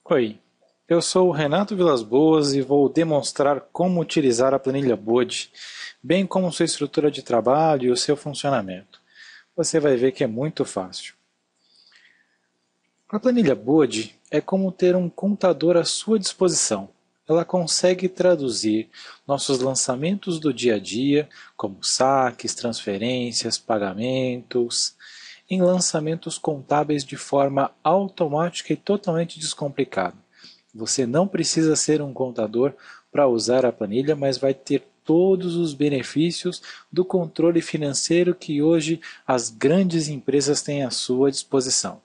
Oi, eu sou o Renato Vilas Boas e vou demonstrar como utilizar a planilha BOD, bem como sua estrutura de trabalho e o seu funcionamento. Você vai ver que é muito fácil. A planilha BOD é como ter um contador à sua disposição. Ela consegue traduzir nossos lançamentos do dia a dia, como saques, transferências, pagamentos, em lançamentos contábeis de forma automática e totalmente descomplicada. Você não precisa ser um contador para usar a planilha, mas vai ter todos os benefícios do controle financeiro que hoje as grandes empresas têm à sua disposição.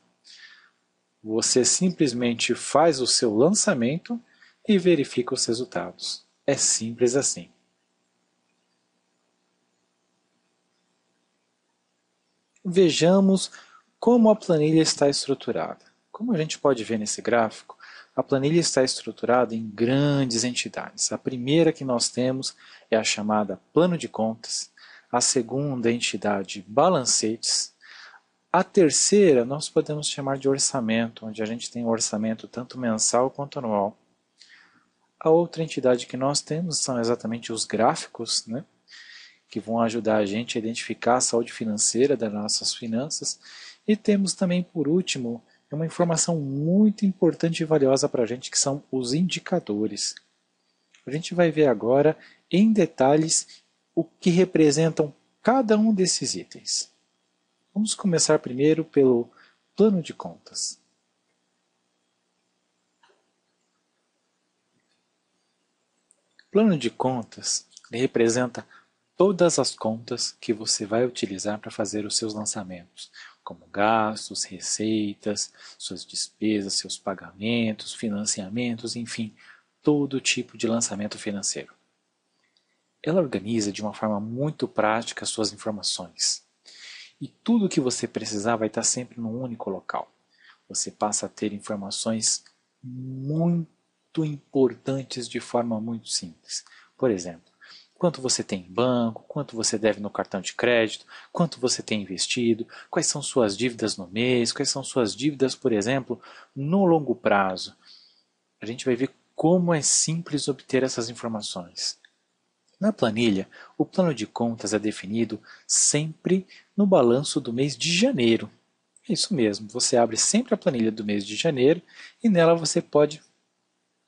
Você simplesmente faz o seu lançamento e verifica os resultados. É simples assim. Vejamos como a planilha está estruturada. Como a gente pode ver nesse gráfico, a planilha está estruturada em grandes entidades. A primeira que nós temos é a chamada plano de contas, a segunda entidade, balancetes, a terceira nós podemos chamar de orçamento, onde a gente tem um orçamento tanto mensal quanto anual. A outra entidade que nós temos são exatamente os gráficos, né, que vão ajudar a gente a identificar a saúde financeira das nossas finanças. E temos também, por último, uma informação muito importante e valiosa para a gente, que são os indicadores. A gente vai ver agora, em detalhes, o que representam cada um desses itens. Vamos começar primeiro pelo plano de contas. O plano de contas representa todas as contas que você vai utilizar para fazer os seus lançamentos, como gastos, receitas, suas despesas, seus pagamentos, financiamentos, enfim, todo tipo de lançamento financeiro. Ela organiza de uma forma muito prática as suas informações. E tudo o que você precisar vai estar sempre num único local. Você passa a ter informações muito importantes de forma muito simples. Por exemplo, quanto você tem em banco, quanto você deve no cartão de crédito, quanto você tem investido, quais são suas dívidas no mês, quais são suas dívidas, por exemplo, no longo prazo. A gente vai ver como é simples obter essas informações. Na planilha, o plano de contas é definido sempre no balanço do mês de janeiro. É isso mesmo, você abre sempre a planilha do mês de janeiro e nela você pode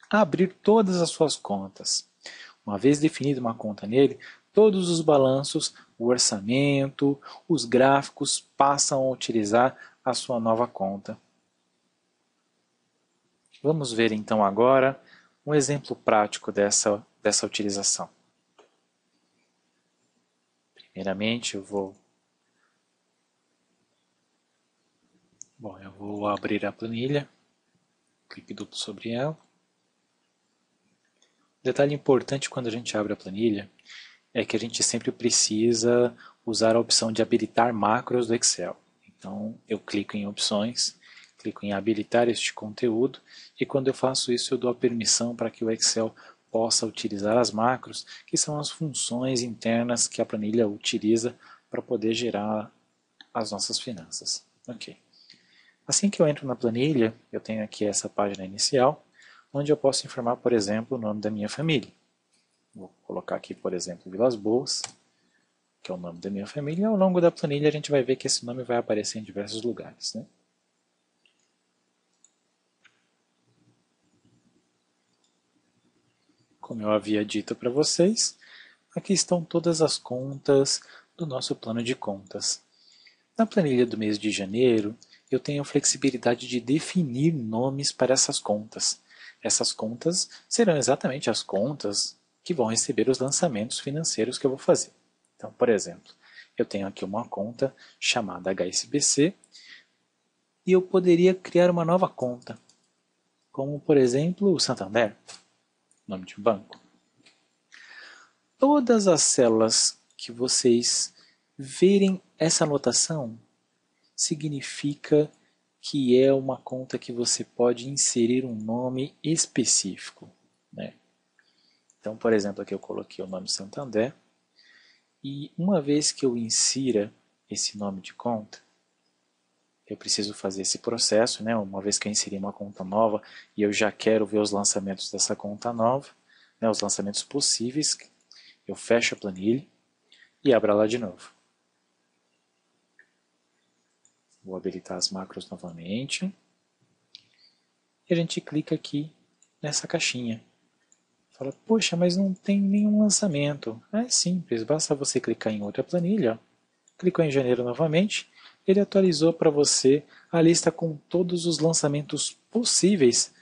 abrir todas as suas contas. Uma vez definida uma conta nele, todos os balanços, o orçamento, os gráficos passam a utilizar a sua nova conta. Vamos ver então agora um exemplo prático dessa utilização. Primeiramente, eu vou abrir a planilha, clique duplo sobre ela. Detalhe importante quando a gente abre a planilha é que a gente sempre precisa usar a opção de habilitar macros do Excel. Então, eu clico em opções, clico em habilitar este conteúdo e quando eu faço isso eu dou a permissão para que o Excel possa utilizar as macros, que são as funções internas que a planilha utiliza para poder gerar as nossas finanças. Ok. Assim que eu entro na planilha, eu tenho aqui essa página inicial, onde eu posso informar, por exemplo, o nome da minha família. Vou colocar aqui, por exemplo, Vilas Boas, que é o nome da minha família, e ao longo da planilha a gente vai ver que esse nome vai aparecer em diversos lugares, né? Como eu havia dito para vocês, aqui estão todas as contas do nosso plano de contas. Na planilha do mês de janeiro, eu tenho a flexibilidade de definir nomes para essas contas. Essas contas serão exatamente as contas que vão receber os lançamentos financeiros que eu vou fazer. Então, por exemplo, eu tenho aqui uma conta chamada HSBC e eu poderia criar uma nova conta, como por exemplo o Santander, nome de banco. Todas as células que vocês verem essa anotação significa que é uma conta que você pode inserir um nome específico, né? Então, por exemplo, aqui eu coloquei o nome Santander e uma vez que eu insira esse nome de conta, eu preciso fazer esse processo, né? Uma vez que eu inseri uma conta nova e eu já quero ver os lançamentos dessa conta nova, né? Os lançamentos possíveis, eu fecho a planilha e abro ela de novo. Vou habilitar as macros novamente. E a gente clica aqui nessa caixinha. Fala, poxa, mas não tem nenhum lançamento. É simples, basta você clicar em outra planilha. Clicou em janeiro novamente, ele atualizou para você a lista com todos os lançamentos possíveis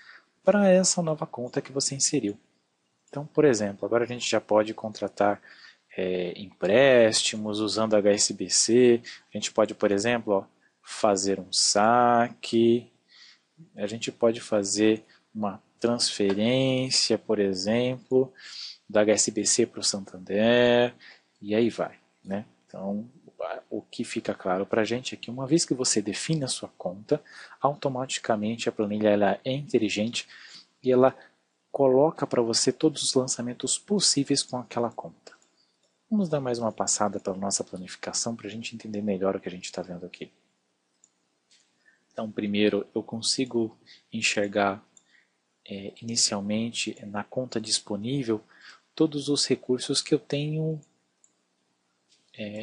para essa nova conta que você inseriu. Então, por exemplo, agora a gente já pode contratar empréstimos usando HSBC. A gente pode, por exemplo, fazer um saque. A gente pode fazer uma transferência, por exemplo, da HSBC para o Santander, e aí vai, né? Então, o que fica claro para a gente é que uma vez que você define a sua conta, automaticamente a planilha ela é inteligente e ela coloca para você todos os lançamentos possíveis com aquela conta. Vamos dar mais uma passada pela nossa planificação para a gente entender melhor o que a gente está vendo aqui. Então, primeiro, eu consigo enxergar inicialmente na conta disponível todos os recursos que eu tenho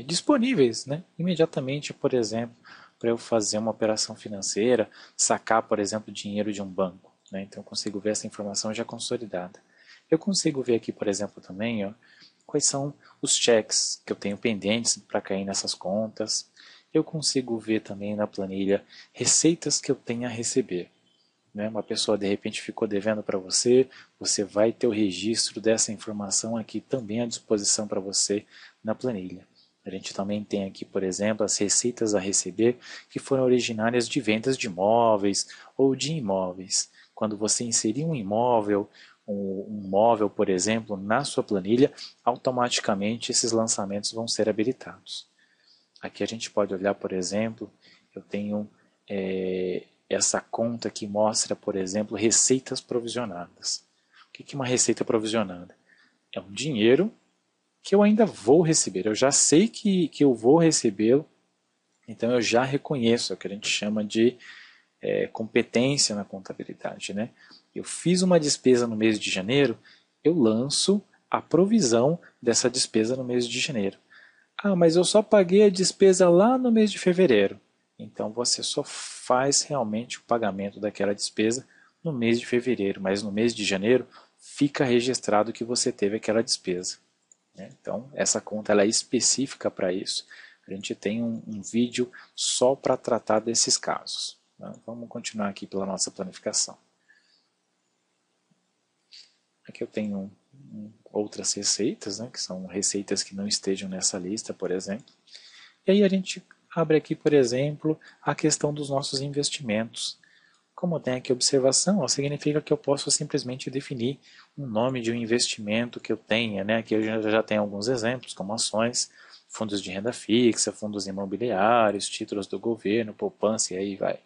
disponíveis, né? Imediatamente, por exemplo, para eu fazer uma operação financeira, sacar, por exemplo, dinheiro de um banco, né? Então eu consigo ver essa informação já consolidada. Eu consigo ver aqui, por exemplo, também quais são os cheques que eu tenho pendentes para cair nessas contas. Eu consigo ver também na planilha receitas que eu tenho a receber. Uma pessoa de repente ficou devendo para você, você vai ter o registro dessa informação aqui também à disposição para você na planilha. A gente também tem aqui, por exemplo, as receitas a receber que foram originárias de vendas de imóveis ou de imóveis. Quando você inserir um imóvel, um móvel, por exemplo, na sua planilha, automaticamente esses lançamentos vão ser habilitados. Aqui a gente pode olhar, por exemplo, eu tenho essa conta que mostra, por exemplo, receitas provisionadas. O que é uma receita provisionada? É um dinheiro que eu ainda vou receber. Eu já sei que eu vou recebê-lo, então eu já reconheço, é o que a gente chama de competência na contabilidade, né? Eu fiz uma despesa no mês de janeiro, eu lanço a provisão dessa despesa no mês de janeiro. Ah, mas eu só paguei a despesa lá no mês de fevereiro. Então você só faz realmente o pagamento daquela despesa no mês de fevereiro, mas no mês de janeiro fica registrado que você teve aquela despesa. Então essa conta ela é específica para isso. A gente tem um vídeo só para tratar desses casos. Vamos continuar aqui pela nossa planificação. Aqui eu tenho outras receitas, que são receitas que não estejam nessa lista, por exemplo. E aí a gente abre aqui, por exemplo, a questão dos nossos investimentos. Como tem aqui observação, significa que eu posso simplesmente definir um nome de um investimento que eu tenha. Aqui eu já tenho alguns exemplos, como ações, fundos de renda fixa, fundos imobiliários, títulos do governo, poupança e aí vai.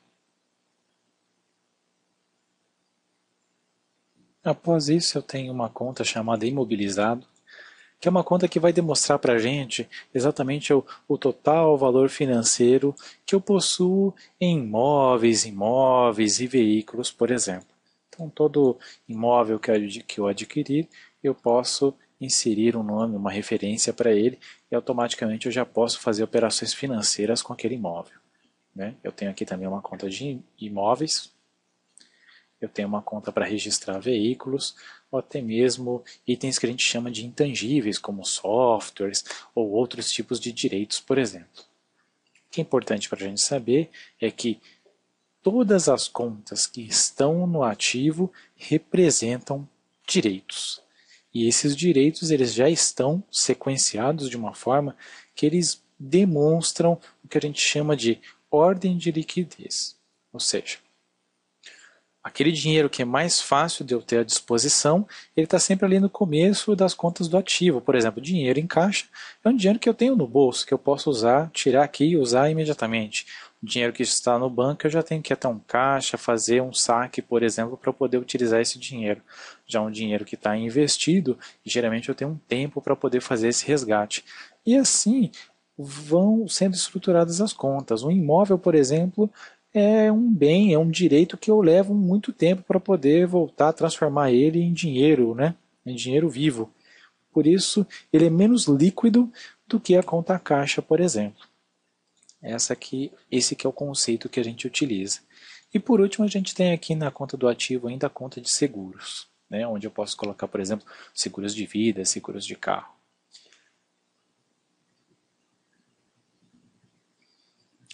Após isso, eu tenho uma conta chamada Imobilizado, que é uma conta que vai demonstrar para a gente exatamente o total valor financeiro que eu possuo em imóveis e veículos, por exemplo. Então, todo imóvel que eu adquirir, eu posso inserir um nome, uma referência para ele, e automaticamente eu já posso fazer operações financeiras com aquele imóvel. Eu tenho aqui também uma conta de imóveis, eu tenho uma conta para registrar veículos, ou até mesmo itens que a gente chama de intangíveis, como softwares ou outros tipos de direitos, por exemplo. O que é importante para a gente saber é que todas as contas que estão no ativo representam direitos. E esses direitos eles já estão sequenciados de uma forma que eles demonstram o que a gente chama de ordem de liquidez. Ou seja, aquele dinheiro que é mais fácil de eu ter à disposição, ele está sempre ali no começo das contas do ativo. Por exemplo, dinheiro em caixa é um dinheiro que eu tenho no bolso, que eu posso usar, tirar aqui e usar imediatamente. O dinheiro que está no banco, eu já tenho que ir até um caixa, fazer um saque, por exemplo, para poder utilizar esse dinheiro. Já um dinheiro que está investido, geralmente eu tenho um tempo para poder fazer esse resgate. E assim, vão sendo estruturadas as contas. Um imóvel, por exemplo, é um bem, é um direito que eu levo muito tempo para poder voltar a transformar ele em dinheiro, né? Em dinheiro vivo. Por isso, ele é menos líquido do que a conta caixa, por exemplo. Esse que é o conceito que a gente utiliza. E por último, a gente tem aqui na conta do ativo ainda a conta de seguros, né? Onde eu posso colocar, por exemplo, seguros de vida, seguros de carro.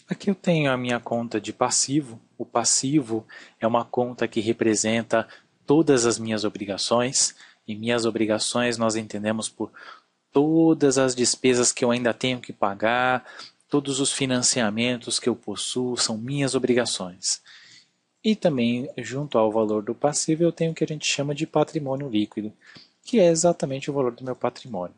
Aqui eu tenho a minha conta de passivo. O passivo é uma conta que representa todas as minhas obrigações. E minhas obrigações nós entendemos por todas as despesas que eu ainda tenho que pagar, todos os financiamentos que eu possuo são minhas obrigações. E também, junto ao valor do passivo, eu tenho o que a gente chama de patrimônio líquido, que é exatamente o valor do meu patrimônio.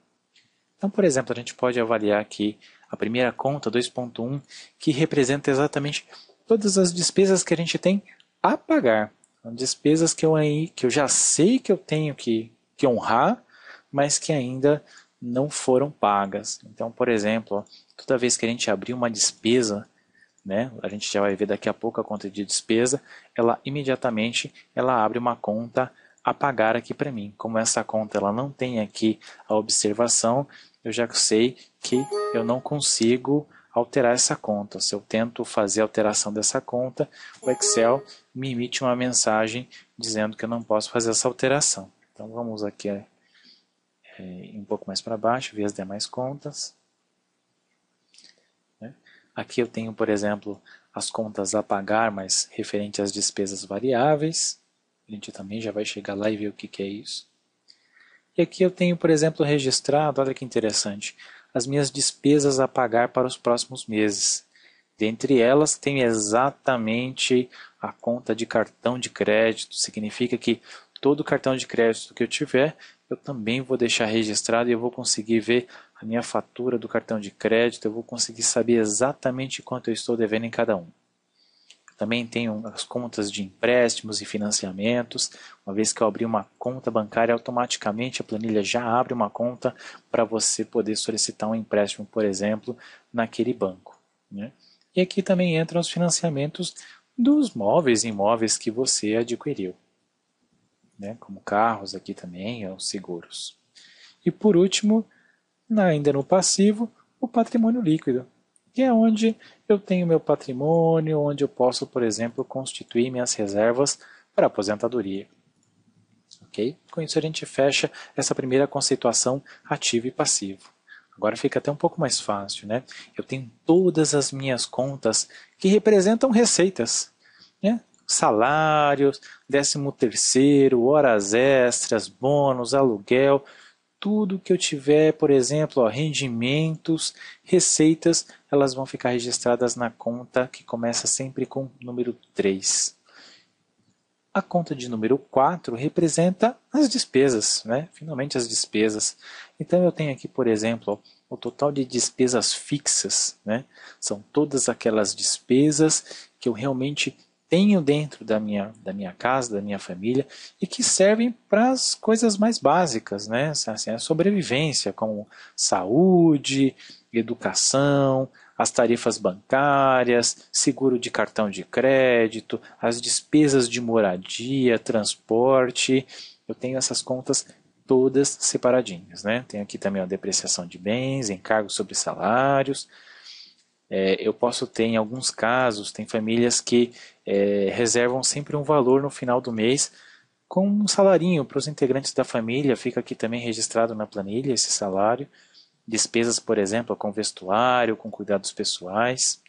Então, por exemplo, a gente pode avaliar aqui a primeira conta, 2.1, que representa exatamente todas as despesas que a gente tem a pagar. Despesas que eu já sei que eu tenho que honrar, mas que ainda não foram pagas. Então, por exemplo, toda vez que a gente abrir uma despesa, né, a gente já vai ver daqui a pouco a conta de despesa, ela imediatamente abre uma conta a pagar aqui para mim. Como essa conta ela não tem aqui a observação, eu já sei que eu não consigo alterar essa conta. Se eu tento fazer a alteração dessa conta, o Excel me emite uma mensagem dizendo que eu não posso fazer essa alteração. Então vamos aqui um pouco mais para baixo, ver as demais contas. Aqui eu tenho, por exemplo, as contas a pagar, mas referente às despesas variáveis. A gente também já vai chegar lá e ver o que é isso. E aqui eu tenho, por exemplo, registrado, olha que interessante, as minhas despesas a pagar para os próximos meses. Dentre elas tem exatamente a conta de cartão de crédito, significa que todo cartão de crédito que eu tiver, eu também vou deixar registrado e eu vou conseguir ver a minha fatura do cartão de crédito, eu vou conseguir saber exatamente quanto eu estou devendo em cada um. Também tenho as contas de empréstimos e financiamentos. Uma vez que eu abrir uma conta bancária, automaticamente a planilha já abre uma conta para você poder solicitar um empréstimo, por exemplo, naquele banco, né? E aqui também entram os financiamentos dos móveis e imóveis que você adquiriu, né? Como carros aqui também, os seguros. E por último, ainda no passivo, o patrimônio líquido, que é onde eu tenho meu patrimônio, onde eu posso, por exemplo, constituir minhas reservas para aposentadoria. Okay? Com isso a gente fecha essa primeira conceituação ativo e passivo. Agora fica até um pouco mais fácil, né? Eu tenho todas as minhas contas que representam receitas, né? Salários, 13º, horas extras, bônus, aluguel, tudo que eu tiver, por exemplo, rendimentos, receitas, elas vão ficar registradas na conta que começa sempre com o número 3. A conta de número 4 representa as despesas, né? Finalmente as despesas. Então eu tenho aqui, por exemplo, o total de despesas fixas, né? São todas aquelas despesas que eu realmente tenho dentro da minha casa, da minha família, e que servem para as coisas mais básicas, né? Assim, a sobrevivência, como saúde, educação, as tarifas bancárias, seguro de cartão de crédito, as despesas de moradia, transporte. Eu tenho essas contas todas separadinhas, né? Tem aqui também a depreciação de bens, encargos sobre salários. Eu posso ter, em alguns casos, tem famílias que reservam sempre um valor no final do mês com um salarinho para os integrantes da família, fica aqui também registrado na planilha esse salário. Despesas, por exemplo, com vestuário, com cuidados pessoais.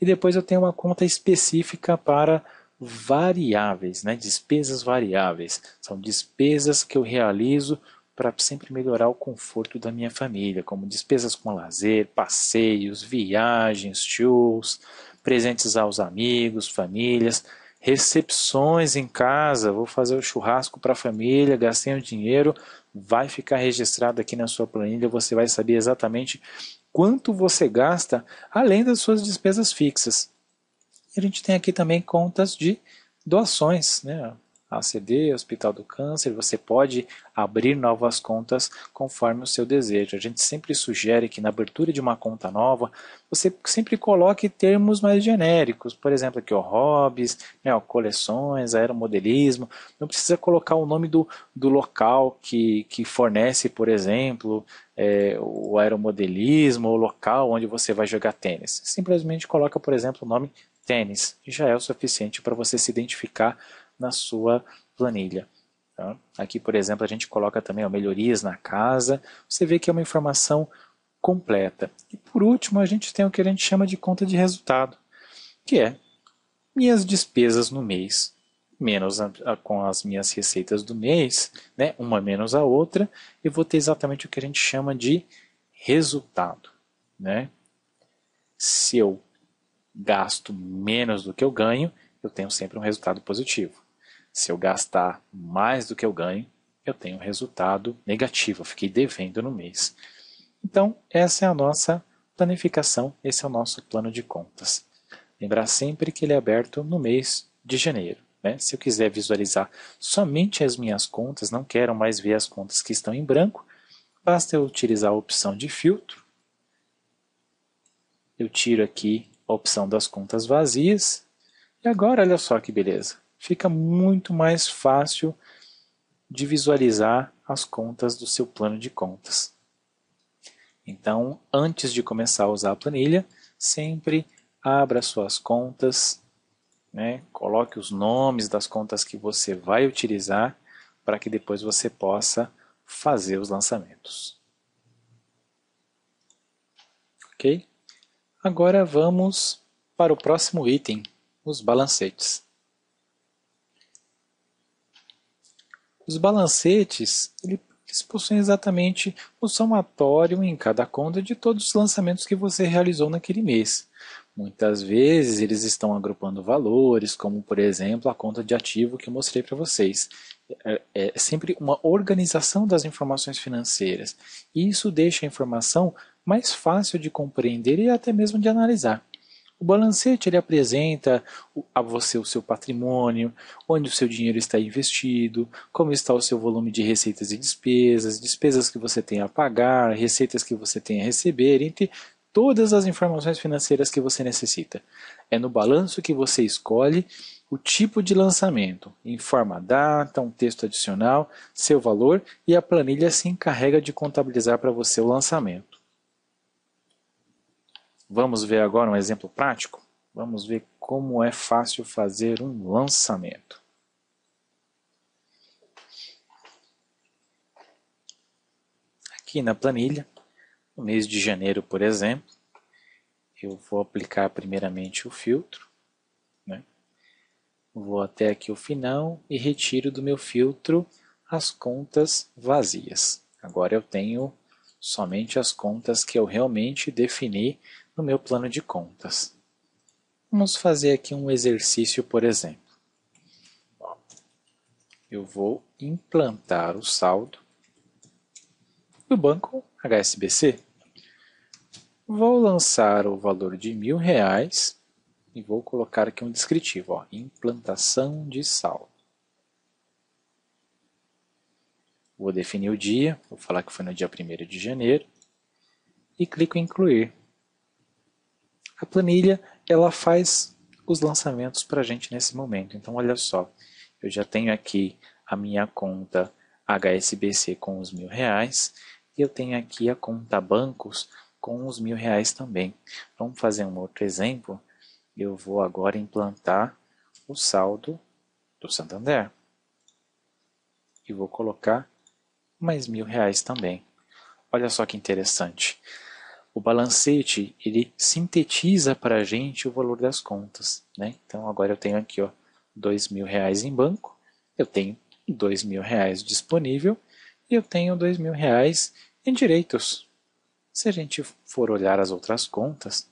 E depois eu tenho uma conta específica para variáveis, né? Despesas variáveis. São despesas que eu realizo para sempre melhorar o conforto da minha família, como despesas com lazer, passeios, viagens, shows, presentes aos amigos, famílias, recepções em casa, vou fazer o churrasco para a família, gastei o dinheiro, vai ficar registrado aqui na sua planilha, você vai saber exatamente quanto você gasta, além das suas despesas fixas. E a gente tem aqui também contas de doações, né? ACD, Hospital do Câncer, você pode abrir novas contas conforme o seu desejo. A gente sempre sugere que na abertura de uma conta nova, você sempre coloque termos mais genéricos, por exemplo, aqui, ó, hobbies, né, ó, coleções, aeromodelismo. Não precisa colocar o nome do local que fornece, por exemplo, o aeromodelismo, o local onde você vai jogar tênis. Simplesmente coloca, por exemplo, o nome tênis, e já é o suficiente para você se identificar na sua planilha. Tá? Aqui, por exemplo, a gente coloca também ó, melhorias na casa. Você vê que é uma informação completa. E por último, a gente tem o que a gente chama de conta de resultado, que é minhas despesas no mês, menos com as minhas receitas do mês, né? Uma menos a outra, eu vou ter exatamente o que a gente chama de resultado. Né? Se eu gasto menos do que eu ganho, eu tenho sempre um resultado positivo. Se eu gastar mais do que eu ganho, eu tenho um resultado negativo, eu fiquei devendo no mês. Então, essa é a nossa planificação, esse é o nosso plano de contas. Lembrar sempre que ele é aberto no mês de janeiro. Né? Se eu quiser visualizar somente as minhas contas, não quero mais ver as contas que estão em branco, basta eu utilizar a opção de filtro. Eu tiro aqui a opção das contas vazias. E agora, olha só que beleza. Fica muito mais fácil de visualizar as contas do seu plano de contas. Então, antes de começar a usar a planilha, sempre abra suas contas, né? Coloque os nomes das contas que você vai utilizar para que depois você possa fazer os lançamentos. Ok? Agora vamos para o próximo item, os balancetes. Os balancetes, eles possuem exatamente o somatório em cada conta de todos os lançamentos que você realizou naquele mês. Muitas vezes eles estão agrupando valores, como por exemplo a conta de ativo que eu mostrei para vocês. É sempre uma organização das informações financeiras. E isso deixa a informação mais fácil de compreender e até mesmo de analisar. O balancete ele apresenta a você o seu patrimônio, onde o seu dinheiro está investido, como está o seu volume de receitas e despesas, despesas que você tem a pagar, receitas que você tem a receber, entre todas as informações financeiras que você necessita. É no balanço que você escolhe o tipo de lançamento, informa a data, um texto adicional, seu valor e a planilha se encarrega de contabilizar para você o lançamento. Vamos ver agora um exemplo prático? Vamos ver como é fácil fazer um lançamento. Aqui na planilha, no mês de janeiro, por exemplo, eu vou aplicar primeiramente o filtro. Né? Vou até aqui o final e retiro do meu filtro as contas vazias. Agora eu tenho somente as contas que eu realmente defini no meu plano de contas. Vamos fazer aqui um exercício, por exemplo. Eu vou implantar o saldo do banco HSBC. Vou lançar o valor de R$ 1.000 e vou colocar aqui um descritivo, ó, implantação de saldo. Vou definir o dia, vou falar que foi no dia 1º de janeiro e clico em incluir. A planilha ela faz os lançamentos para a gente nesse momento. Então, olha só, eu já tenho aqui a minha conta HSBC com os R$ 1.000 e eu tenho aqui a conta bancos com os R$ 1.000 também. Vamos fazer um outro exemplo. Eu vou agora implantar o saldo do Santander e vou colocar mais R$ 1.000 também. Olha só que interessante. O balancete, ele sintetiza para a gente o valor das contas. Né? Então, agora eu tenho aqui ó, R$ 2.000 em banco, eu tenho R$ 2.000 disponível e eu tenho R$ 2.000 em direitos. Se a gente for olhar as outras contas,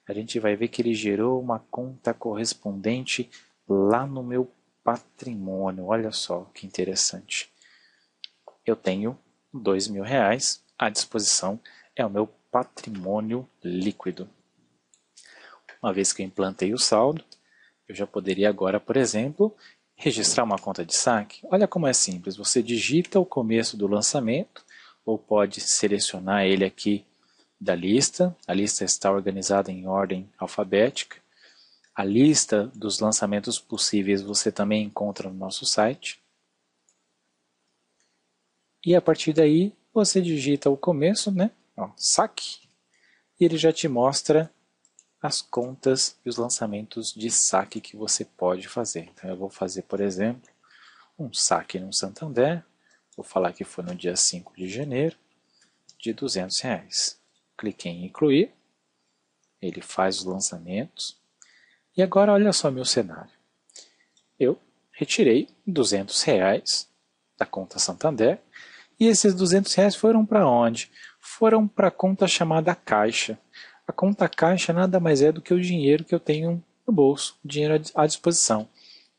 a gente vai ver que ele gerou uma conta correspondente lá no meu patrimônio. Olha só que interessante. Eu tenho R$ 2.000 à disposição, é o meu patrimônio líquido. Uma vez que eu implantei o saldo, eu já poderia agora, por exemplo, registrar uma conta de saque? Olha como é simples. Você digita o começo do lançamento, ou pode selecionar ele aqui da lista. A lista está organizada em ordem alfabética. A lista dos lançamentos possíveis você também encontra no nosso site. E a partir daí você digita o começo, né? Ó, saque, e ele já te mostra as contas e os lançamentos de saque que você pode fazer. Então eu vou fazer, por exemplo, um saque no Santander. Vou falar que foi no dia 5 de janeiro, de R$ 200. Cliquei em incluir, ele faz os lançamentos. E agora olha só meu cenário. Eu retirei R$ 200 da conta Santander, e esses R$ 200 foram para onde? Foram para a conta chamada Caixa. A conta Caixa nada mais é do que o dinheiro que eu tenho no bolso, o dinheiro à disposição.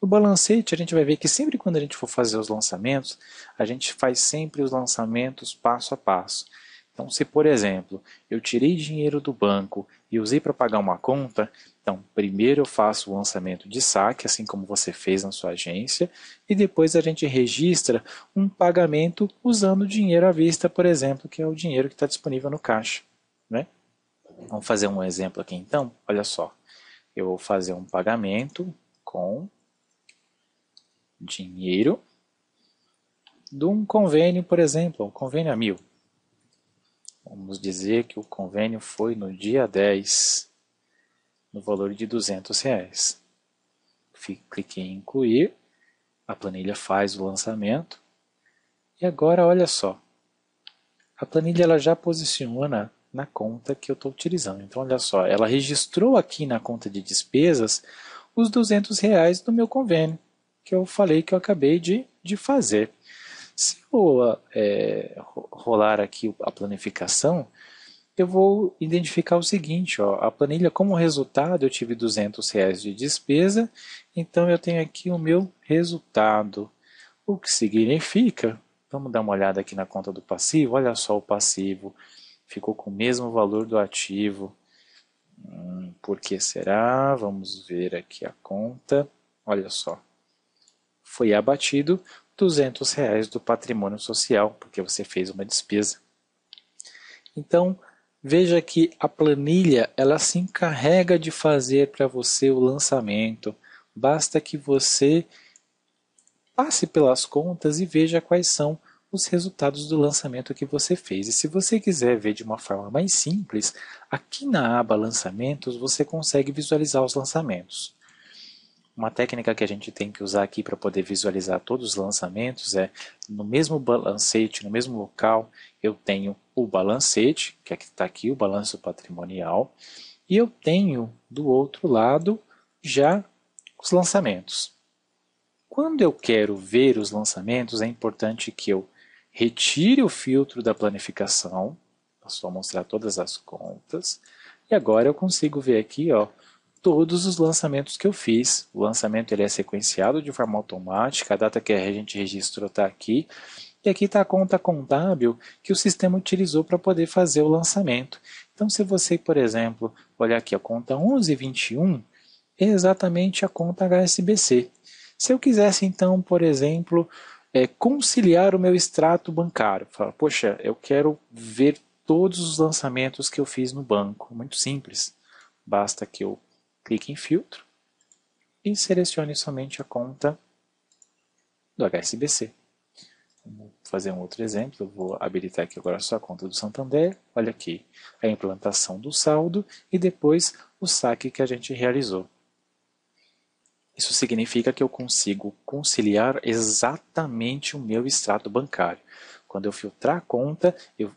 No balancete a gente vai ver que sempre quando a gente for fazer os lançamentos, a gente faz sempre os lançamentos passo a passo. Então, se por exemplo, eu tirei dinheiro do banco e usei para pagar uma conta, então primeiro eu faço o lançamento de saque, assim como você fez na sua agência, e depois a gente registra um pagamento usando dinheiro à vista, por exemplo, que é o dinheiro que está disponível no caixa, né? Vamos fazer um exemplo aqui então, olha só. Eu vou fazer um pagamento com dinheiro de um convênio, por exemplo, um convênio a 1.000. Vamos dizer que o convênio foi no dia 10, no valor de R$ 200. Cliquei em incluir, a planilha faz o lançamento. E agora olha só, a planilha ela já posiciona na conta que eu estou utilizando. Então olha só, ela registrou aqui na conta de despesas os R$ 200 do meu convênio, que eu falei que eu acabei de fazer. Se eu rolar aqui a planificação, eu vou identificar o seguinte, ó, a planilha como resultado eu tive R$ 200 de despesa, então eu tenho aqui o meu resultado, o que significa, vamos dar uma olhada aqui na conta do passivo, olha só o passivo, ficou com o mesmo valor do ativo, por que será? Vamos ver aqui a conta, olha só, foi abatido R$ 200 do patrimônio social, porque você fez uma despesa. Então, veja que a planilha ela se encarrega de fazer para você o lançamento. Basta que você passe pelas contas e veja quais são os resultados do lançamento que você fez. E se você quiser ver de uma forma mais simples, aqui na aba Lançamentos você consegue visualizar os lançamentos. Uma técnica que a gente tem que usar aqui para poder visualizar todos os lançamentos é, no mesmo balancete, no mesmo local, eu tenho o balancete, que está aqui, o balanço patrimonial, e eu tenho do outro lado já os lançamentos. Quando eu quero ver os lançamentos, é importante que eu retire o filtro da planificação, é só mostrar todas as contas, e agora eu consigo ver aqui, ó, todos os lançamentos que eu fiz. O lançamento ele é sequenciado de forma automática, a data que a gente registrou está aqui, e aqui está a conta contábil que o sistema utilizou para poder fazer o lançamento. Então, se você, por exemplo, olhar aqui a conta 1121, é exatamente a conta HSBC. Se eu quisesse, então, por exemplo, conciliar o meu extrato bancário, falar, poxa, eu quero ver todos os lançamentos que eu fiz no banco. Muito simples. Basta que eu clique em filtro e selecione somente a conta do HSBC. Vou fazer um outro exemplo, eu vou habilitar aqui agora só a conta do Santander. Olha aqui, a implantação do saldo e depois o saque que a gente realizou. Isso significa que eu consigo conciliar exatamente o meu extrato bancário. Quando eu filtrar a conta, eu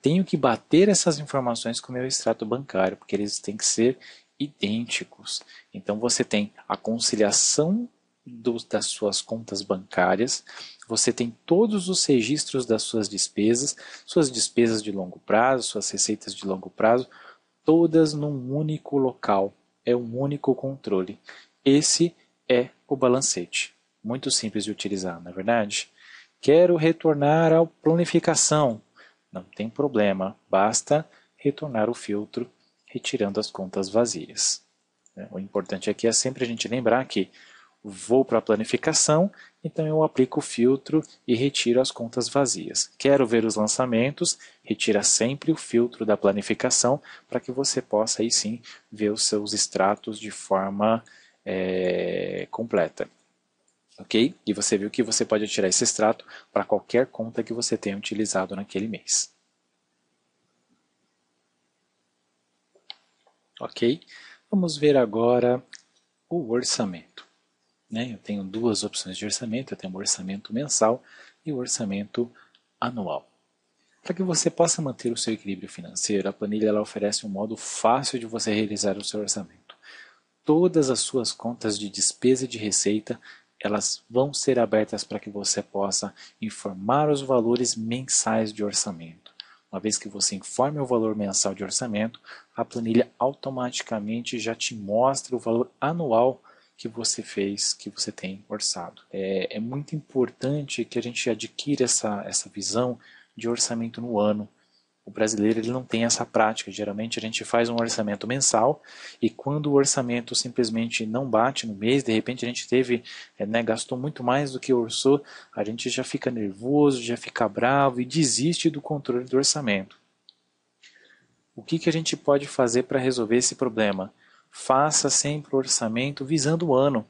tenho que bater essas informações com o meu extrato bancário, porque eles têm que ser idênticos. Então você tem a conciliação das suas contas bancárias, você tem todos os registros das suas despesas de longo prazo, suas receitas de longo prazo, todas num único local. É um único controle. Esse é o balancete. Muito simples de utilizar, não é verdade? Quero retornar à planificação. Não tem problema, basta retornar o filtro retirando as contas vazias. O importante aqui é sempre a gente lembrar que vou para a planificação, então eu aplico o filtro e retiro as contas vazias. Quero ver os lançamentos, retira sempre o filtro da planificação para que você possa aí sim ver os seus extratos de forma completa. Ok? E você viu que você pode tirar esse extrato para qualquer conta que você tenha utilizado naquele mês. Ok? Vamos ver agora o orçamento. Eu tenho duas opções de orçamento, eu tenho o orçamento mensal e o orçamento anual. Para que você possa manter o seu equilíbrio financeiro, a planilha ela oferece um modo fácil de você realizar o seu orçamento. Todas as suas contas de despesa e de receita, elas vão ser abertas para que você possa informar os valores mensais de orçamento. Uma vez que você informe o valor mensal de orçamento, a planilha automaticamente já te mostra o valor anual que você fez, que você tem orçado. É muito importante que a gente adquira essa visão de orçamento no ano. O brasileiro ele não tem essa prática. Geralmente a gente faz um orçamento mensal e quando o orçamento simplesmente não bate no mês, de repente a gente gastou muito mais do que orçou, a gente já fica nervoso, já fica bravo e desiste do controle do orçamento. O que a gente pode fazer para resolver esse problema? Faça sempre o orçamento visando o ano.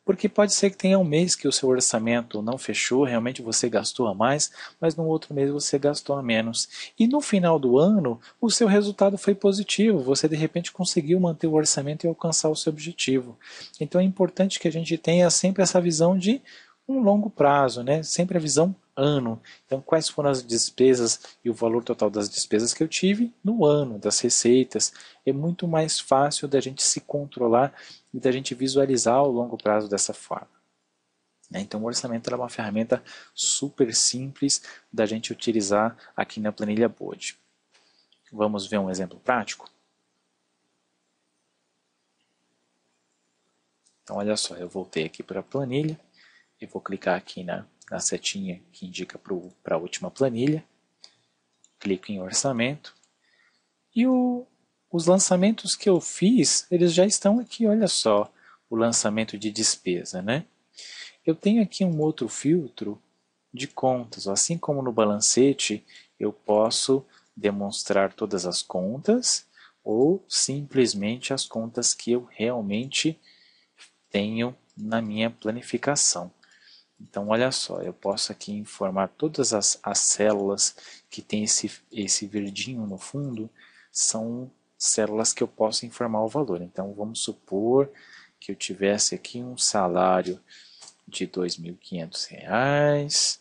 Porque pode ser que tenha um mês que o seu orçamento não fechou, realmente você gastou a mais, mas no outro mês você gastou a menos. E no final do ano, o seu resultado foi positivo, você de repente conseguiu manter o orçamento e alcançar o seu objetivo. Então é importante que a gente tenha sempre essa visão de um longo prazo, sempre a visão ano. Então, quais foram as despesas e o valor total das despesas que eu tive no ano, das receitas. É muito mais fácil da gente se controlar e da gente visualizar o longo prazo dessa forma. Então, o orçamento é uma ferramenta super simples da gente utilizar aqui na planilha Bode. Vamos ver um exemplo prático? Então, olha só, eu voltei aqui para a planilha e vou clicar aqui na setinha que indica para a última planilha. Clico em orçamento. E os lançamentos que eu fiz, eles já estão aqui, olha só, o lançamento de despesa, Eu tenho aqui um outro filtro de contas, assim como no balancete, eu posso demonstrar todas as contas ou simplesmente as contas que eu realmente tenho na minha planificação. Então, olha só, eu posso aqui informar todas as células que tem esse verdinho no fundo, são células que eu posso informar o valor. Então, vamos supor que eu tivesse aqui um salário de R$ 2.500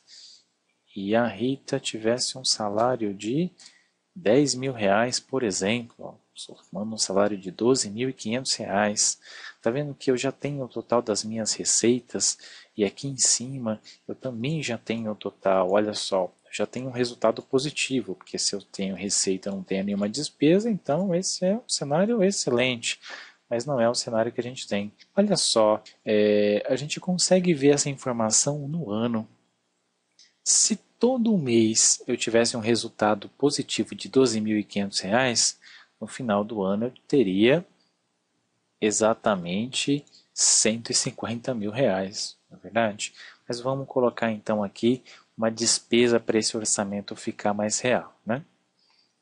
e a Rita tivesse um salário de R$ 10.000, por exemplo. Somando um salário de R$ 12.500. Está vendo que eu já tenho o total das minhas receitas e aqui em cima eu também já tenho o total. Olha só, já tenho um resultado positivo, porque se eu tenho receita e não tenho nenhuma despesa, então esse é um cenário excelente. Mas não é o cenário que a gente tem. Olha só, a gente consegue ver essa informação no ano. Se todo mês eu tivesse um resultado positivo de R$ 12.500, no final do ano eu teria exatamente R$ 150 mil, não é verdade? Mas vamos colocar então aqui uma despesa para esse orçamento ficar mais real,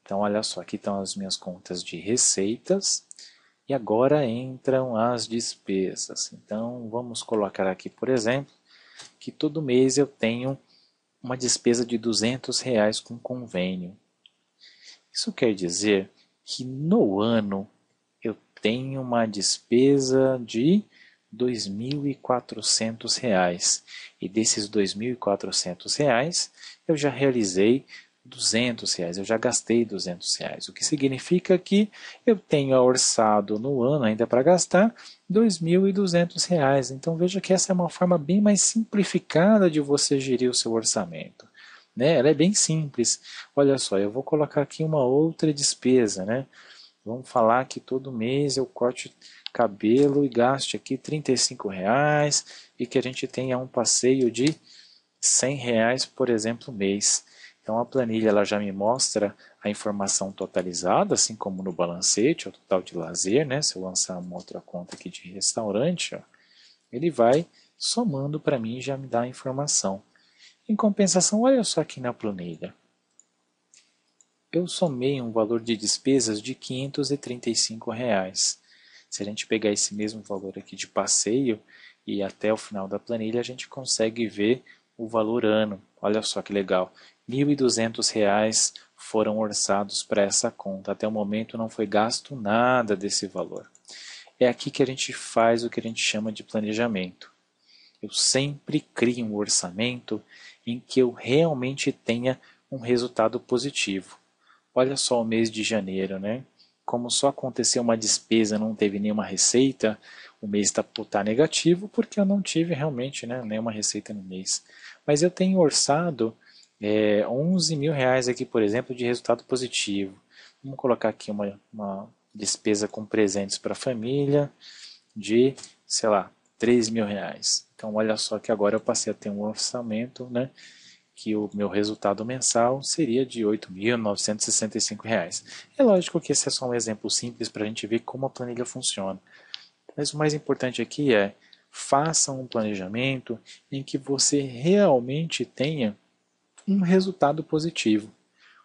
Então olha só, aqui estão as minhas contas de receitas e agora entram as despesas. Então vamos colocar aqui, por exemplo, que todo mês eu tenho uma despesa de R$ 200 com convênio. Isso quer dizer que no ano eu tenho uma despesa de R$ 2.400 e desses R$ 2.400 eu já realizei R$ 200, eu já gastei R$ 200, o que significa que eu tenho orçado no ano ainda para gastar R$ 2.200. Então veja que essa é uma forma bem mais simplificada de você gerir o seu orçamento. Ela é bem simples. Olha só, eu vou colocar aqui uma outra despesa, Vamos falar que todo mês eu corte cabelo e gaste aqui R$ 35 e que a gente tenha um passeio de R$ 100, por exemplo, mês. Então a planilha ela já me mostra a informação totalizada, assim como no balancete, o total de lazer, Se eu lançar uma outra conta aqui de restaurante, Ele vai somando para mim e já me dá a informação. Em compensação, olha só aqui na planilha. Eu somei um valor de despesas de R$ 535. Se a gente pegar esse mesmo valor aqui de passeio e até o final da planilha, a gente consegue ver o valor ano. Olha só que legal. R$ 1.200 foram orçados para essa conta. Até o momento não foi gasto nada desse valor. É aqui que a gente faz o que a gente chama de planejamento. Eu sempre crio um orçamento em que eu realmente tenha um resultado positivo. Olha só o mês de janeiro, né? Como só aconteceu uma despesa, não teve nenhuma receita, o mês está negativo porque eu não tive realmente, né, nenhuma receita no mês. Mas eu tenho orçado R$ 11.000 aqui, por exemplo, de resultado positivo. Vamos colocar aqui uma despesa com presentes para a família de, sei lá, R$ 3.000. Então, olha só que agora eu passei a ter um orçamento, né, que o meu resultado mensal seria de R$ 8.965. É lógico que esse é só um exemplo simples para a gente ver como a planilha funciona. Mas o mais importante aqui é, faça um planejamento em que você realmente tenha um resultado positivo.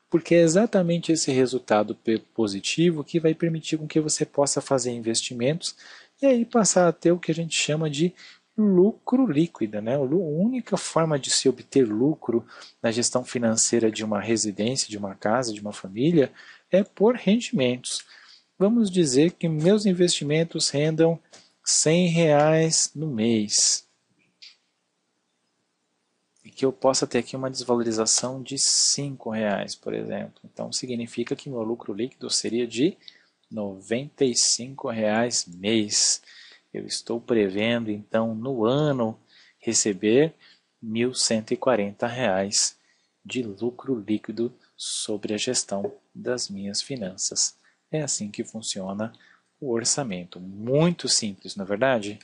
Porque é exatamente esse resultado positivo que vai permitir com que você possa fazer investimentos e aí passar a ter o que a gente chama de lucro líquido, né? A única forma de se obter lucro na gestão financeira de uma residência, de uma casa, de uma família, é por rendimentos. Vamos dizer que meus investimentos rendam R$ 100 no mês e que eu possa ter aqui uma desvalorização de R$ 5, por exemplo. Então, significa que meu lucro líquido seria de R$ 95 mês. Eu estou prevendo, então, no ano, receber R$ 1.140 de lucro líquido sobre a gestão das minhas finanças. É assim que funciona o orçamento. Muito simples, não é verdade?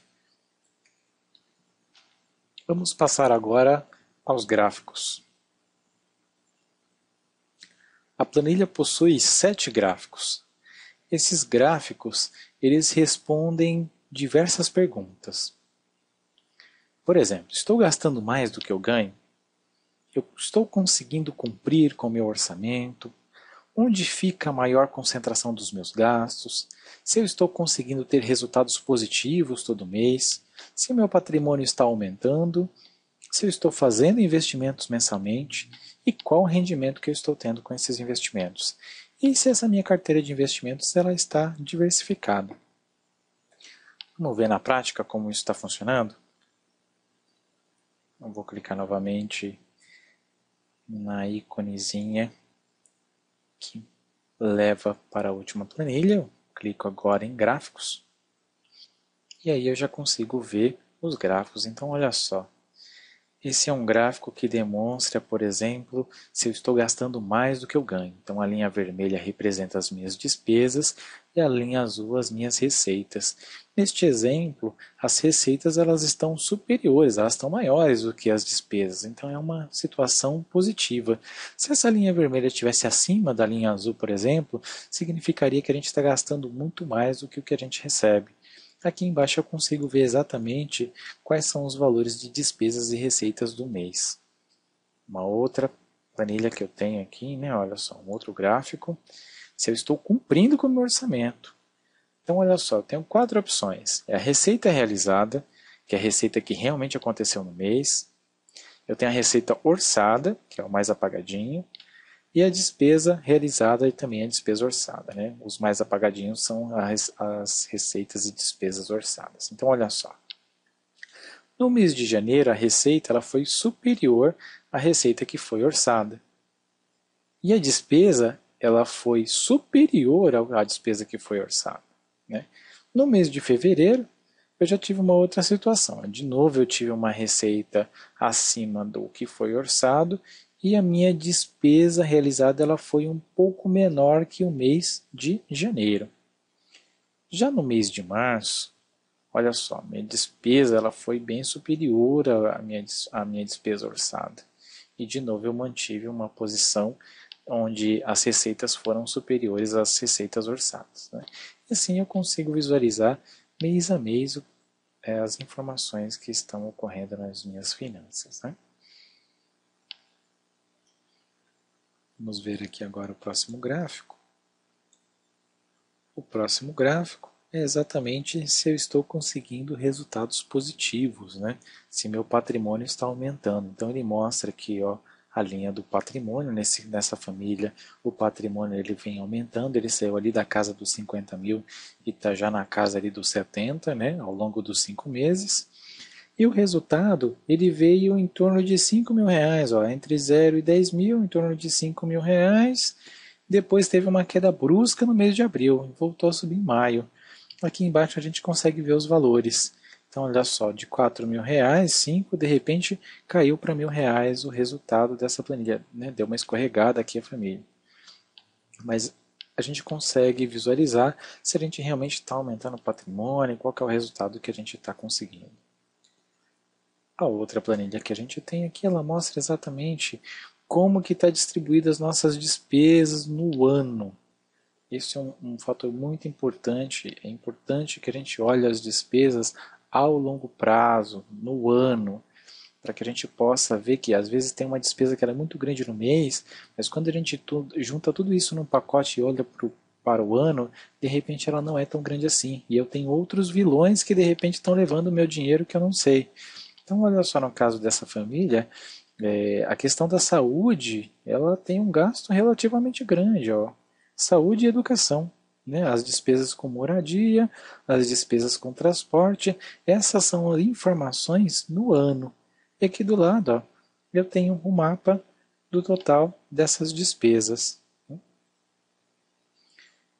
Vamos passar agora aos gráficos. A planilha possui 7 gráficos. Esses gráficos, eles respondem diversas perguntas. Por exemplo, estou gastando mais do que eu ganho? Eu estou conseguindo cumprir com o meu orçamento? Onde fica a maior concentração dos meus gastos? Se eu estou conseguindo ter resultados positivos todo mês? Se o meu patrimônio está aumentando? Se eu estou fazendo investimentos mensalmente e qual o rendimento que eu estou tendo com esses investimentos. E se essa minha carteira de investimentos ela está diversificada. Vamos ver na prática como isso está funcionando? Eu vou clicar novamente na íconezinha que leva para a última planilha. Eu clico agora em gráficos. E aí eu já consigo ver os gráficos. Então olha só. Esse é um gráfico que demonstra, por exemplo, se eu estou gastando mais do que eu ganho. Então a linha vermelha representa as minhas despesas e a linha azul as minhas receitas. Neste exemplo, as receitas elas estão superiores, elas estão maiores do que as despesas. Então é uma situação positiva. Se essa linha vermelha estivesse acima da linha azul, por exemplo, significaria que a gente está gastando muito mais do que o que a gente recebe. Aqui embaixo eu consigo ver exatamente quais são os valores de despesas e receitas do mês. Uma outra planilha que eu tenho aqui, né? Olha só, um outro gráfico. Se eu estou cumprindo com o meu orçamento. Então, olha só, eu tenho 4 opções. É a receita realizada, que é a receita que realmente aconteceu no mês. Eu tenho a receita orçada, que é o mais apagadinho. E a despesa realizada e também a despesa orçada. Né? Os mais apagadinhos são as receitas e despesas orçadas. Então, olha só. No mês de janeiro, a receita ela foi superior à receita que foi orçada. E a despesa ela foi superior à despesa que foi orçada. Né? No mês de fevereiro, eu já tive uma outra situação. De novo, eu tive uma receita acima do que foi orçado e a minha despesa realizada ela foi um pouco menor que o mês de janeiro. Já no mês de março, olha só, minha despesa ela foi bem superior à minha despesa orçada. E de novo eu mantive uma posição onde as receitas foram superiores às receitas orçadas. Né? E assim eu consigo visualizar mês a mês as informações que estão ocorrendo nas minhas finanças, né? Vamos ver aqui agora o próximo gráfico. O próximo gráfico é exatamente se eu estou conseguindo resultados positivos, né? Se meu patrimônio está aumentando. Então ele mostra aqui, ó, a linha do patrimônio. Nessa família, o patrimônio ele vem aumentando. Ele saiu ali da casa dos 50 mil e está já na casa ali dos 70, né? Ao longo dos 5 meses. E o resultado, ele veio em torno de 5 mil reais, ó, entre 0 e 10 mil, em torno de 5 mil reais. Depois teve uma queda brusca no mês de abril, voltou a subir em maio. Aqui embaixo a gente consegue ver os valores. Então, olha só, de 4 mil reais, 5, de repente caiu para R$ 1.000 o resultado dessa planilha, né? Deu uma escorregada aqui a família. Mas a gente consegue visualizar se a gente realmente está aumentando o patrimônio, qual que é o resultado que a gente está conseguindo. A outra planilha que a gente tem aqui, ela mostra exatamente como que está distribuída as nossas despesas no ano. Isso é um fator muito importante. É importante que a gente olhe as despesas ao longo prazo, no ano, para que a gente possa ver que às vezes tem uma despesa que era muito grande no mês, mas quando a gente junta tudo isso num pacote e olha para o ano, de repente ela não é tão grande assim. E eu tenho outros vilões que de repente estão levando o meu dinheiro que eu não sei. Então, olha só, no caso dessa família, a questão da saúde, ela tem um gasto relativamente grande, ó. Saúde e educação, né? As despesas com moradia, as despesas com transporte, essas são informações no ano. E aqui do lado, ó, eu tenho o mapa do total dessas despesas.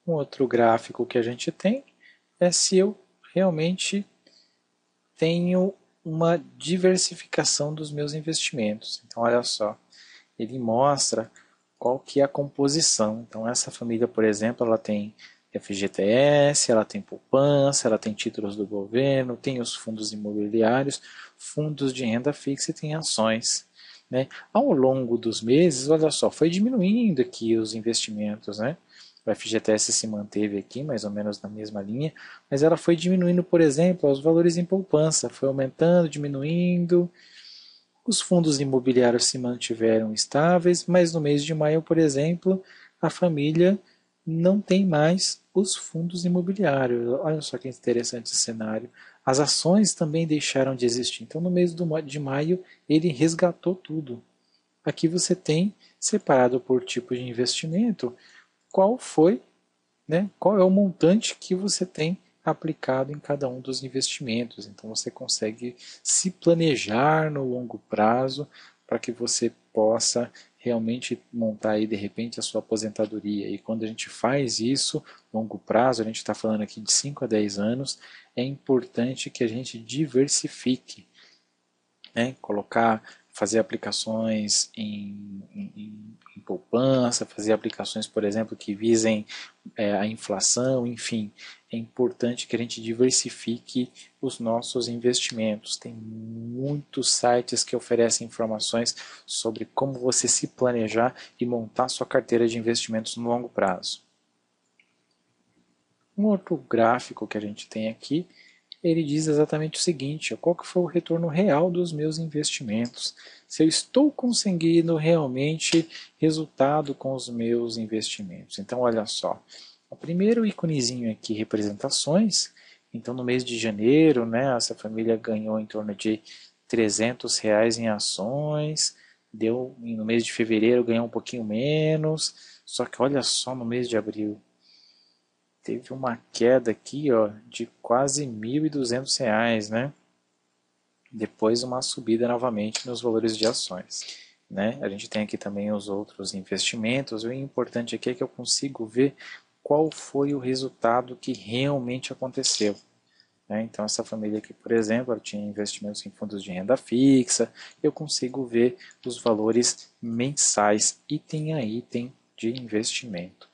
Um outro gráfico que a gente tem é se eu realmente tenho uma diversificação dos meus investimentos. Então, olha só, ele mostra qual que é a composição. Então, essa família, por exemplo, ela tem FGTS, ela tem poupança, ela tem títulos do governo, tem os fundos imobiliários, fundos de renda fixa e tem ações. Né? Ao longo dos meses, olha só, foi diminuindo aqui os investimentos, né? O FGTS se manteve aqui, mais ou menos na mesma linha, mas ela foi diminuindo, por exemplo, os valores em poupança, foi aumentando, diminuindo. Os fundos imobiliários se mantiveram estáveis, mas no mês de maio, por exemplo, a família não tem mais os fundos imobiliários. Olha só que interessante esse cenário. As ações também deixaram de existir. Então, no mês de maio, ele resgatou tudo. Aqui você tem, separado por tipo de investimento, qual foi, né, qual é o montante que você tem aplicado em cada um dos investimentos. Então você consegue se planejar no longo prazo para que você possa realmente montar aí de repente a sua aposentadoria. E quando a gente faz isso, longo prazo, a gente está falando aqui de 5 a 10 anos, é importante que a gente diversifique, né? Fazer aplicações em poupança, fazer aplicações, por exemplo, que visem a inflação, enfim, é importante que a gente diversifique os nossos investimentos. Tem muitos sites que oferecem informações sobre como você se planejar e montar sua carteira de investimentos no longo prazo. Um outro gráfico que a gente tem aqui, ele diz exatamente o seguinte: qual que foi o retorno real dos meus investimentos, se eu estou conseguindo realmente resultado com os meus investimentos. Então, olha só, o primeiro íconezinho aqui, representações. Então, no mês de janeiro, né, essa família ganhou em torno de R$ 300 em ações, no mês de fevereiro ganhou um pouquinho menos, só que olha só no mês de abril, teve uma queda aqui, ó, de quase R$ 1.200, né? Depois uma subida novamente nos valores de ações, né? A gente tem aqui também os outros investimentos. O importante aqui é que eu consigo ver qual foi o resultado que realmente aconteceu. Né? Então essa família aqui, por exemplo, ela tinha investimentos em fundos de renda fixa. Eu consigo ver os valores mensais, item a item de investimento.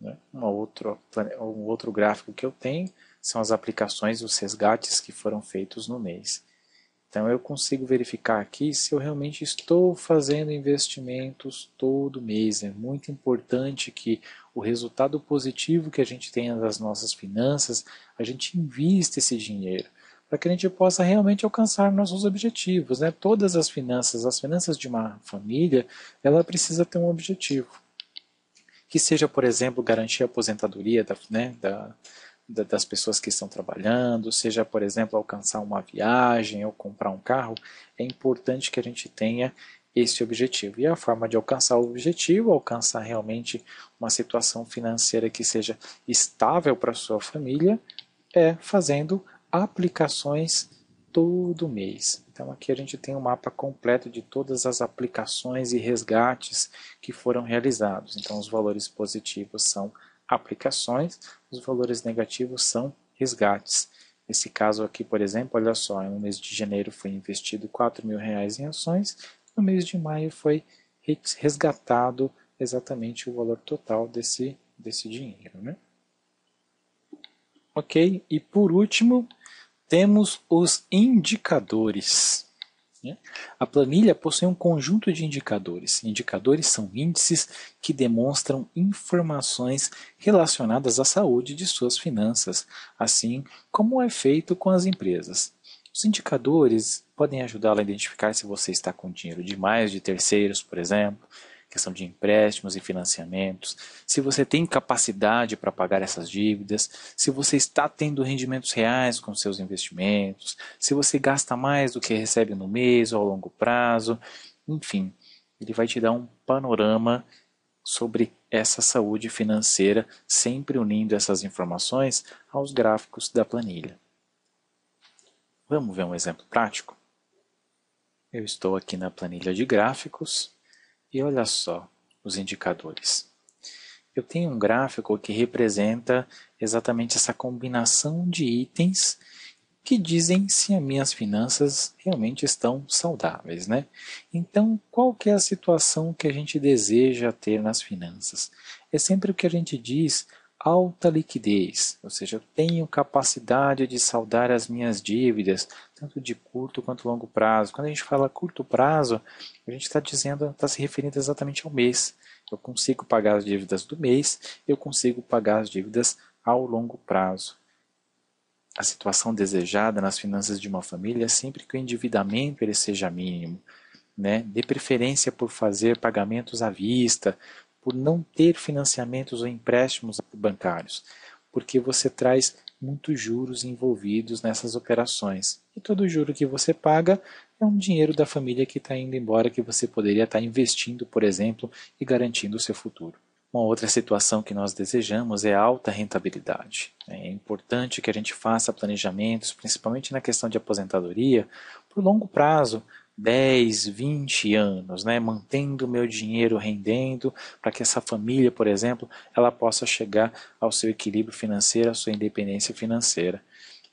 Né? Um outro gráfico que eu tenho são as aplicações, os resgates que foram feitos no mês. Então eu consigo verificar aqui se eu realmente estou fazendo investimentos todo mês. É muito importante que o resultado positivo que a gente tenha das nossas finanças, a gente invista esse dinheiro, para que a gente possa realmente alcançar nossos objetivos, né? Todas as finanças de uma família, ela precisa ter um objetivo. Que seja, por exemplo, garantir a aposentadoria das pessoas que estão trabalhando, seja, por exemplo, alcançar uma viagem ou comprar um carro, é importante que a gente tenha esse objetivo. E a forma de alcançar o objetivo, alcançar realmente uma situação financeira que seja estável para a sua família, é fazendo aplicações todo mês. Então aqui a gente tem um mapa completo de todas as aplicações e resgates que foram realizados. Então os valores positivos são aplicações, os valores negativos são resgates. Nesse caso aqui, por exemplo, olha só, no mês de janeiro foi investido R$ 4.000 em ações, no mês de maio foi resgatado exatamente o valor total desse dinheiro, né? Ok, e por último, temos os indicadores. A planilha possui um conjunto de indicadores. Indicadores são índices que demonstram informações relacionadas à saúde de suas finanças, assim como é feito com as empresas. Os indicadores podem ajudá-la a identificar se você está com dinheiro demais de terceiros, por exemplo, questão de empréstimos e financiamentos, se você tem capacidade para pagar essas dívidas, se você está tendo rendimentos reais com seus investimentos, se você gasta mais do que recebe no mês ou ao longo prazo, enfim, ele vai te dar um panorama sobre essa saúde financeira, sempre unindo essas informações aos gráficos da planilha. Vamos ver um exemplo prático? Eu estou aqui na planilha de gráficos. E olha só os indicadores. Eu tenho um gráfico que representa exatamente essa combinação de itens que dizem se as minhas finanças realmente estão saudáveis, né? Então, qual que é a situação que a gente deseja ter nas finanças? É sempre o que a gente diz, alta liquidez, ou seja, eu tenho capacidade de saldar as minhas dívidas, tanto de curto quanto longo prazo. Quando a gente fala curto prazo, a gente está se referindo exatamente ao mês. Eu consigo pagar as dívidas do mês, eu consigo pagar as dívidas ao longo prazo. A situação desejada nas finanças de uma família é sempre que o endividamento ele seja mínimo, né? De preferência por fazer pagamentos à vista, por não ter financiamentos ou empréstimos bancários, porque você traz muitos juros envolvidos nessas operações. E todo juro que você paga é um dinheiro da família que está indo embora, que você poderia estar investindo, por exemplo, e garantindo o seu futuro. Uma outra situação que nós desejamos é a alta rentabilidade. É importante que a gente faça planejamentos, principalmente na questão de aposentadoria, por longo prazo, 10, 20 anos, né, mantendo o meu dinheiro rendendo, para que essa família, por exemplo, ela possa chegar ao seu equilíbrio financeiro, à sua independência financeira.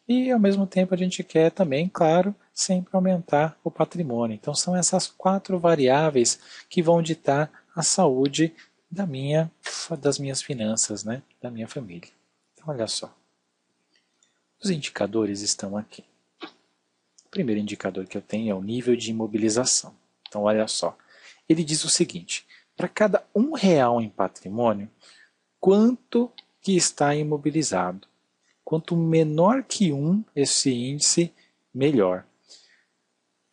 E, ao mesmo tempo, a gente quer também, claro, sempre aumentar o patrimônio. Então, são essas 4 variáveis que vão ditar a saúde das minhas finanças, né, da minha família. Então, olha só. Os indicadores estão aqui. O primeiro indicador que eu tenho é o nível de imobilização. Então, olha só. Ele diz o seguinte, para cada R$ 1 em patrimônio, quanto que está imobilizado? Quanto menor que 1 esse índice, melhor.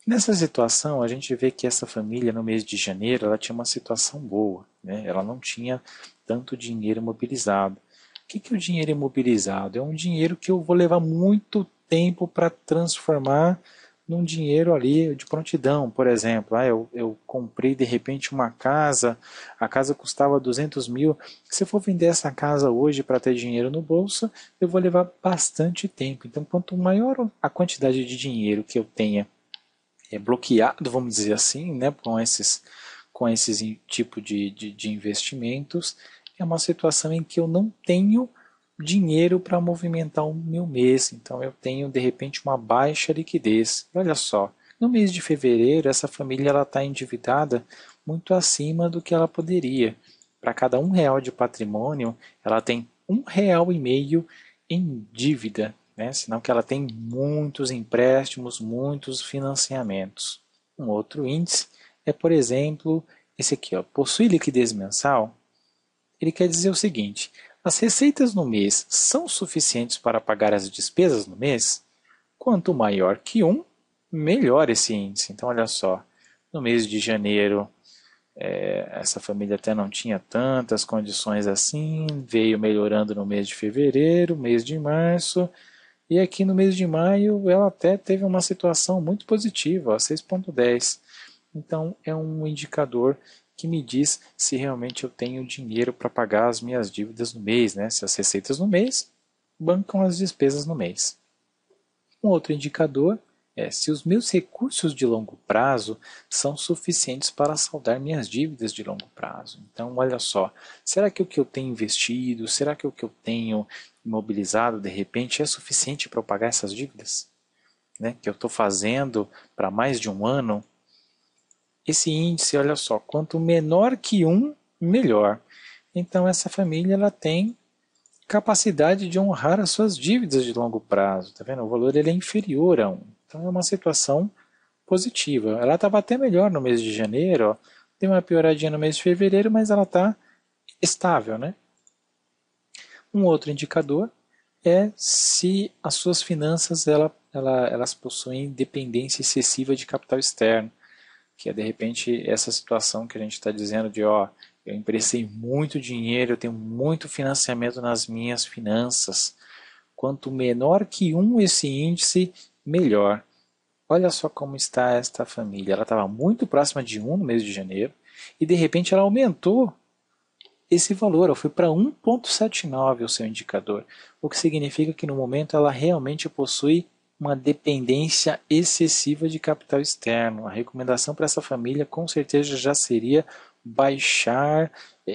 Nessa situação, a gente vê que essa família, no mês de janeiro, ela tinha uma situação boa, né? Ela não tinha tanto dinheiro imobilizado. O que é o dinheiro imobilizado? É um dinheiro que eu vou levar muito tempo para transformar num dinheiro ali de prontidão, por exemplo. Eu comprei de repente uma casa, a casa custava 200 mil. Se eu for vender essa casa hoje para ter dinheiro no bolso, eu vou levar bastante tempo. Então, quanto maior a quantidade de dinheiro que eu tenha bloqueado, vamos dizer assim, né, com esses tipo de investimentos, é uma situação em que eu não tenho dinheiro para movimentar o meu mês. Então eu tenho de repente uma baixa liquidez. Olha só, no mês de fevereiro essa família está endividada muito acima do que ela poderia. Para cada R$ 1 de patrimônio, ela tem R$ 1,5 em dívida, né? Senão que ela tem muitos empréstimos, muitos financiamentos. Um outro índice é, por exemplo, esse aqui, ó, possui liquidez mensal? Ele quer dizer o seguinte, as receitas no mês são suficientes para pagar as despesas no mês? Quanto maior que 1, melhor esse índice. Então, olha só, no mês de janeiro, essa família até não tinha tantas condições assim, veio melhorando no mês de fevereiro, mês de março, e aqui no mês de maio ela até teve uma situação muito positiva, 6,10. Então é um indicador que me diz se realmente eu tenho dinheiro para pagar as minhas dívidas no mês, né? Se as receitas no mês bancam as despesas no mês. Um outro indicador é se os meus recursos de longo prazo são suficientes para saldar minhas dívidas de longo prazo. Então, olha só, será que o que eu tenho investido, será que o que eu tenho imobilizado de repente é suficiente para eu pagar essas dívidas? Né? Que eu estou fazendo para mais de um ano? Esse índice, olha só, quanto menor que 1, melhor. Então, essa família ela tem capacidade de honrar as suas dívidas de longo prazo. Tá vendo? O valor ele é inferior a 1. Então é uma situação positiva. Ela estava até melhor no mês de janeiro, ó. Deu uma pioradinha no mês de fevereiro, mas ela está estável, né? Um outro indicador é se as suas finanças elas possuem dependência excessiva de capital externo, que é de repente essa situação que a gente está dizendo de ó, eu emprestei muito dinheiro, eu tenho muito financiamento nas minhas finanças. Quanto menor que 1 esse índice, melhor. Olha só como está esta família. Ela estava muito próxima de 1 no mês de janeiro e de repente ela aumentou esse valor. Ela foi para 1,79 o seu indicador, o que significa que no momento ela realmente possui uma dependência excessiva de capital externo. A recomendação para essa família com certeza já seria baixar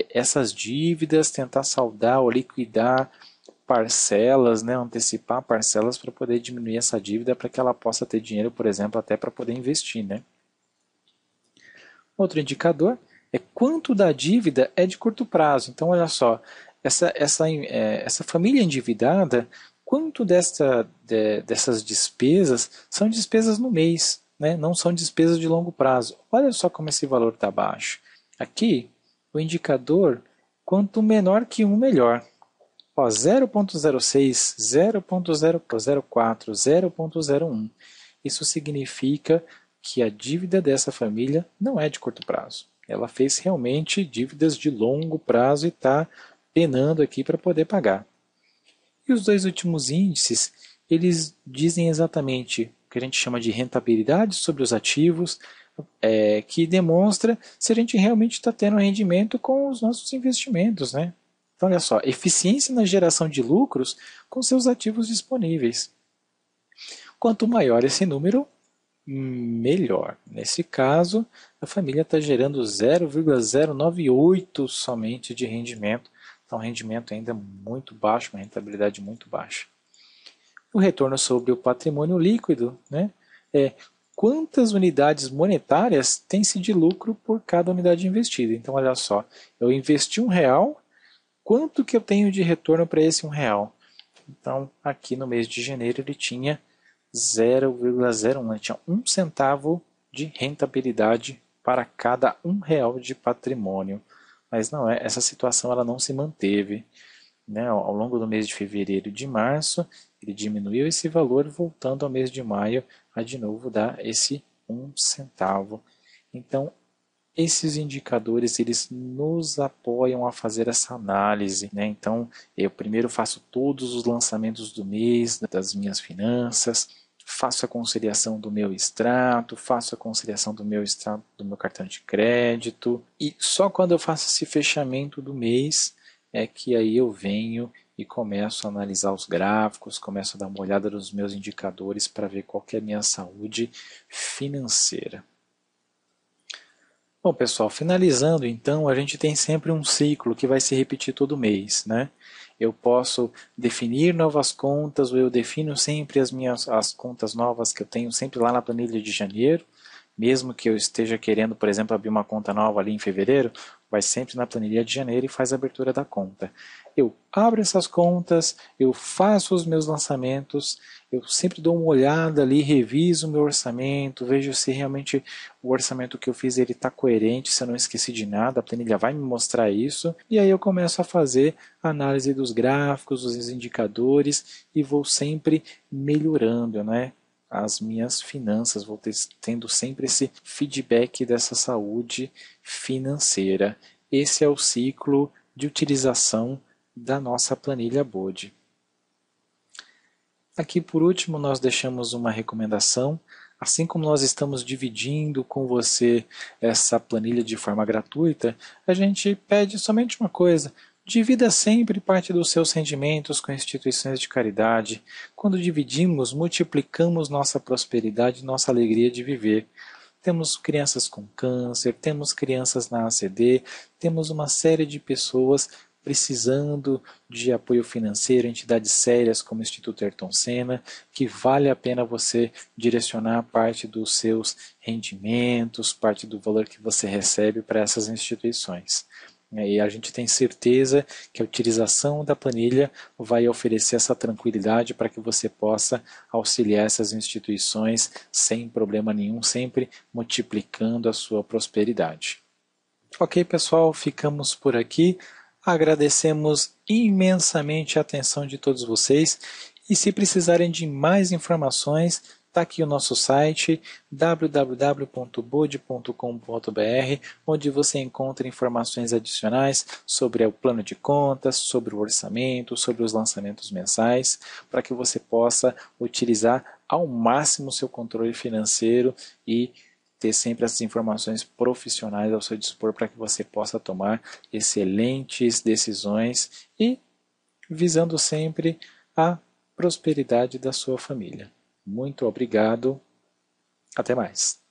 essas dívidas, tentar saldar ou liquidar parcelas, né, antecipar parcelas para poder diminuir essa dívida para que ela possa ter dinheiro, por exemplo, até para poder investir, né? Outro indicador é quanto da dívida é de curto prazo. Então, olha só, essa família endividada, quanto dessas despesas são despesas no mês, né? Não são despesas de longo prazo. Olha só como esse valor está baixo. Aqui, o indicador, quanto menor que 1, melhor. 0,06, 0,004, 0,01. Isso significa que a dívida dessa família não é de curto prazo. Ela fez realmente dívidas de longo prazo e está penando aqui para poder pagar. E os dois últimos índices, eles dizem exatamente o que a gente chama de rentabilidade sobre os ativos, que demonstra se a gente realmente está tendo rendimento com os nossos investimentos, né? Então, olha só, eficiência na geração de lucros com seus ativos disponíveis. Quanto maior esse número, melhor. Nesse caso, a família está gerando 0,098 somente de rendimento. Então, rendimento ainda muito baixo, uma rentabilidade muito baixa. O retorno sobre o patrimônio líquido, né, é quantas unidades monetárias tem-se de lucro por cada unidade investida. Então, olha só, eu investi R$1, quanto que eu tenho de retorno para esse R$1? Então, aqui no mês de janeiro ele tinha 0,01, ele tinha 1 centavo de rentabilidade para cada R$1 de patrimônio. Mas não é, essa situação ela não se manteve. Né? Ao longo do mês de fevereiro e de março, ele diminuiu esse valor, voltando ao mês de maio a de novo dar esse 1 centavo. Então, esses indicadores eles nos apoiam a fazer essa análise, né? Então, eu primeiro faço todos os lançamentos do mês, das minhas finanças, faço a conciliação do meu extrato, faço a conciliação do meu extrato do meu cartão de crédito, e só quando eu faço esse fechamento do mês é que aí eu venho e começo a analisar os gráficos, começo a dar uma olhada nos meus indicadores para ver qual que é a minha saúde financeira. Bom, pessoal, finalizando então, a gente tem sempre um ciclo que vai se repetir todo mês, né? Eu posso definir novas contas, ou eu defino sempre as contas novas que eu tenho sempre lá na planilha de janeiro. Mesmo que eu esteja querendo, por exemplo, abrir uma conta nova ali em fevereiro, vai sempre na planilha de janeiro e faz a abertura da conta. Eu abro essas contas, eu faço os meus lançamentos, eu sempre dou uma olhada ali, reviso o meu orçamento, vejo se realmente o orçamento que eu fiz ele está coerente, se eu não esqueci de nada, a planilha vai me mostrar isso, e aí eu começo a fazer a análise dos gráficos, dos indicadores, e vou sempre melhorando, né? As minhas finanças, vou tendo sempre esse feedback dessa saúde financeira. Esse é o ciclo de utilização da nossa planilha Bode. Aqui por último nós deixamos uma recomendação. Assim como nós estamos dividindo com você essa planilha de forma gratuita, a gente pede somente uma coisa: divida sempre parte dos seus rendimentos com instituições de caridade. Quando dividimos, multiplicamos nossa prosperidade e nossa alegria de viver. Temos crianças com câncer, temos crianças na ACD, temos uma série de pessoas precisando de apoio financeiro, entidades sérias como o Instituto Ayrton Senna, que vale a pena você direcionar parte dos seus rendimentos, parte do valor que você recebe para essas instituições. E a gente tem certeza que a utilização da planilha vai oferecer essa tranquilidade para que você possa auxiliar essas instituições sem problema nenhum, sempre multiplicando a sua prosperidade. Ok, pessoal, ficamos por aqui. Agradecemos imensamente a atenção de todos vocês e se precisarem de mais informações, está aqui o nosso site www.bode.com.br, onde você encontra informações adicionais sobre o plano de contas, sobre o orçamento, sobre os lançamentos mensais, para que você possa utilizar ao máximo o seu controle financeiro e ter sempre essas informações profissionais ao seu dispor para que você possa tomar excelentes decisões e visando sempre a prosperidade da sua família. Muito obrigado. Até mais.